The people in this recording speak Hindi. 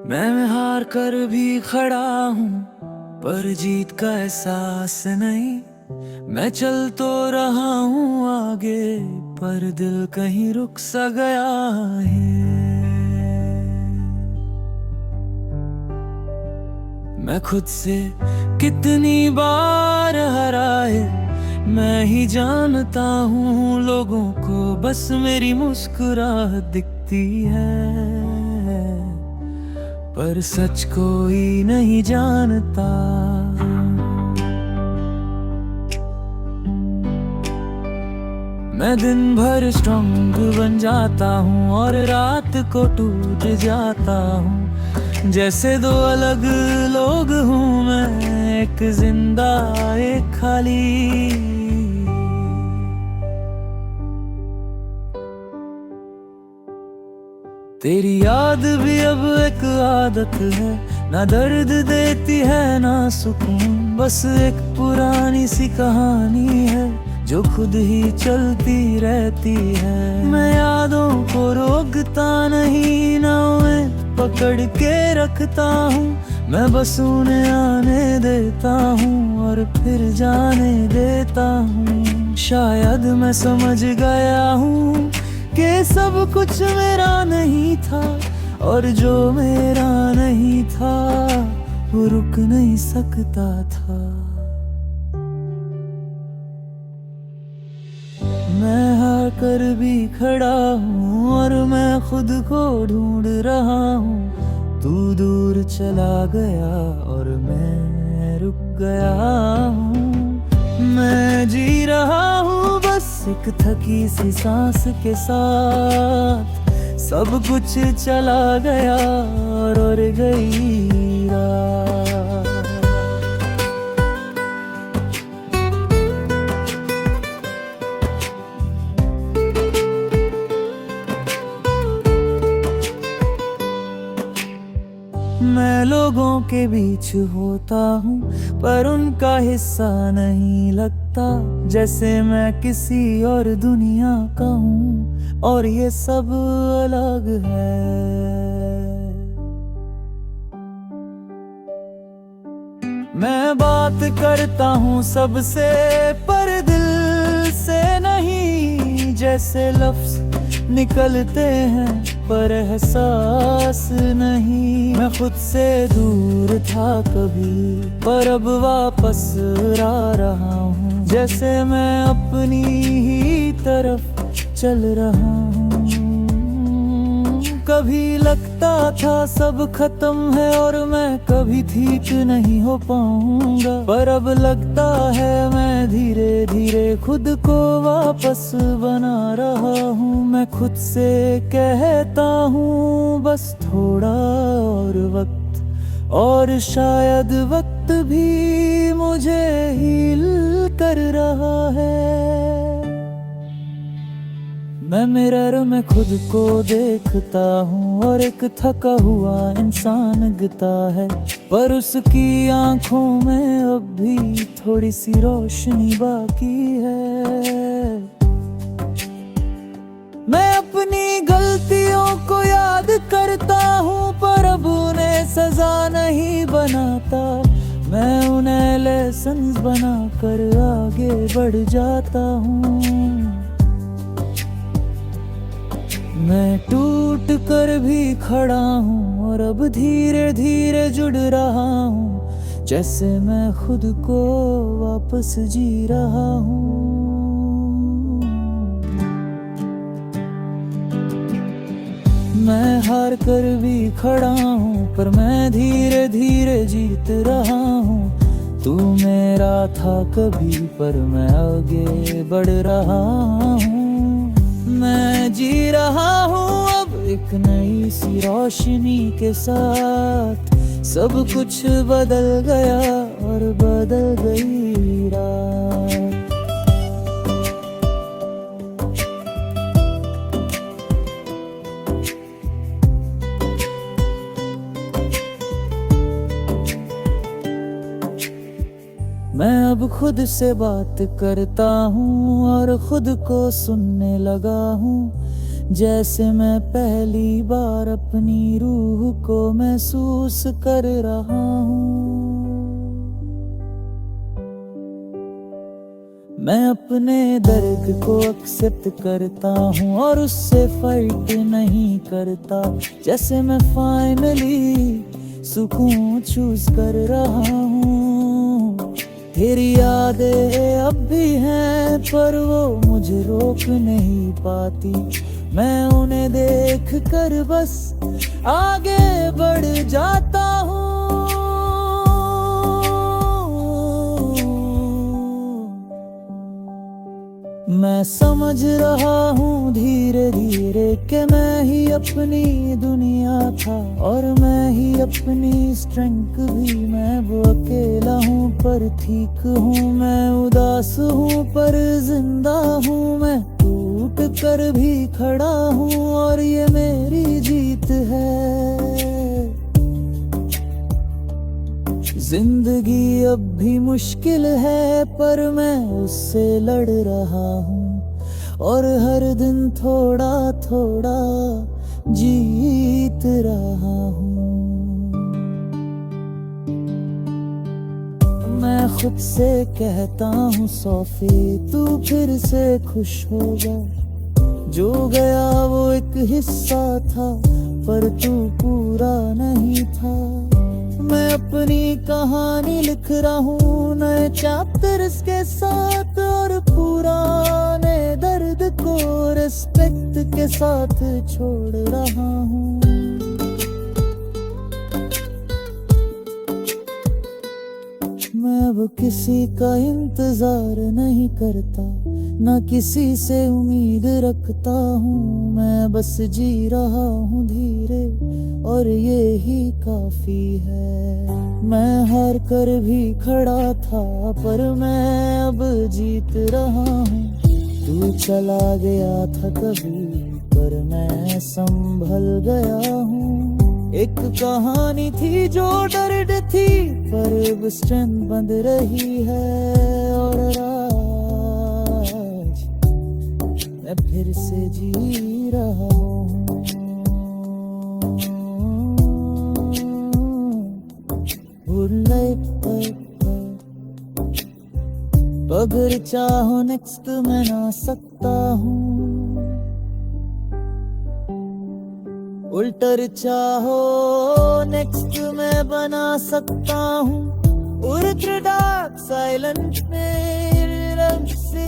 मैं हार कर भी खड़ा हूँ, पर जीत का एहसास नहीं। मैं चल तो रहा हूँ आगे, पर दिल कहीं रुक सा गया है। मैं खुद से कितनी बार हारा है, मैं ही जानता हूँ। लोगों को बस मेरी मुस्कुराहट दिखती है, पर सच कोई नहीं जानता। मैं दिन भर स्ट्रॉन्ग बन जाता हूँ और रात को टूट जाता हूँ। जैसे दो अलग लोग हूँ मैं, एक जिंदा एक खाली। तेरी याद भी अब एक आदत है, ना दर्द देती है ना सुकून। बस एक पुरानी सी कहानी है जो खुद ही चलती रहती है। मैं यादों को रोकता नहीं, ना उन्हें पकड़ के रखता हूँ। मैं बस उन्हें आने देता हूँ और फिर जाने देता हूँ। शायद मैं समझ गया हूँ कि सब कुछ मेरा नहीं था, और जो मेरा नहीं था वो रुक नहीं सकता था। मैं हार कर भी खड़ा हूँ और मैं खुद को ढूंढ रहा हूँ। तू दूर चला गया और मैं रुक गया हूँ। मैं जी रहा हूँ बस एक थकी सी सांस के साथ। सब कुछ चला गया और गई रात। मैं लोगों के बीच होता हूँ, पर उनका हिस्सा नहीं लगता। जैसे मैं किसी और दुनिया का हूँ और ये सब अलग है। मैं बात करता हूँ सबसे, पर दिल से नहीं। जैसे लफ्ज निकलते हैं पर एहसास नहीं। मैं खुद से दूर था कभी, पर अब वापस आ रहा हूँ। जैसे मैं अपनी ही तरफ चल रहा हूँ। कभी लगता था सब खत्म है और मैं कभी ठीक नहीं हो पाऊंगा, पर अब लगता है मैं धीरे धीरे खुद को वापस बना रहा हूँ। मैं खुद से कहता हूँ बस थोड़ा और वक्त, और शायद वक्त भी मुझे हील कर रहा है। मैं मिरर में खुद को देखता हूँ और एक थका हुआ इंसान दिखता है, पर उसकी आंखों में अब भी थोड़ी सी रोशनी बाकी है। मैं अपनी गलतियों को याद करता हूँ, पर अब उन्हें सजा नहीं बनाता। मैं उन्हें लेसन्स बनाकर आगे बढ़ जाता हूँ। मैं टूट कर भी खड़ा हूँ और अब धीरे धीरे जुड़ रहा हूँ। जैसे मैं खुद को वापस जी रहा हूँ। मैं हार कर भी खड़ा हूँ, पर मैं धीरे धीरे जीत रहा हूँ। तू मेरा था कभी, पर मैं आगे बढ़ रहा हूँ। मैं जी रहा हूँ अब एक नई सी रोशनी के साथ। सब कुछ बदल गया और बदल गई रात। मैं अब खुद से बात करता हूँ और खुद को सुनने लगा हूँ। जैसे मैं पहली बार अपनी रूह को महसूस कर रहा हूँ। मैं अपने दर्द को एक्सेप्ट करता हूँ और उससे फाइट नहीं करता। जैसे मैं फाइनली सुकून चूज कर रहा हूँ। तेरी यादें अब भी हैं पर वो मुझे रोक नहीं पाती। मैं उन्हें देख कर बस आगे बढ़ जाता हूँ। मैं समझ रहा हूँ धीरे धीरे कि मैं ही अपनी दुनिया था और मैं ही अपनी स्ट्रेंथ भी। मैं वो अकेला हूँ पर ठीक हूँ, मैं उदास हूँ पर जिंदा हूँ। मैं टूट कर भी खड़ा हूँ और ये मेरी जीत है। जिंदगी अब भी मुश्किल है पर मैं उससे लड़ रहा हूँ और हर दिन थोड़ा थोड़ा जीत रहा हूँ। मैं खुद से कहता हूँ सोफी तू फिर से खुश होगा। जो गया वो एक हिस्सा था पर तू पूरा नहीं था। मैं अपनी कहानी लिख रहा हूँ नए चैप्टर्स के साथ और पुराने दर्द को रिस्पेक्ट के साथ छोड़ रहा हूँ। मैं अब किसी का इंतजार नहीं करता, ना किसी से उम्मीद रखता हूँ। मैं बस जी रहा हूँ धीरे और ये ही काफी है। मैं हार कर भी खड़ा था पर मैं अब जीत रहा हूँ। तू चला गया था कभी पर मैं संभल गया हूँ। एक कहानी थी जो दर्द थी पर अब स्ट्रेंथ बंध रही है और आज मैं फिर से जी रहा हूँ। अगर चाहो नेक्स्ट मैं ना सकता हूँ, उल्टर चाहो नेक्स्ट मैं बना सकता हूँ। उल्टर डार्क साइलेंट में रंग से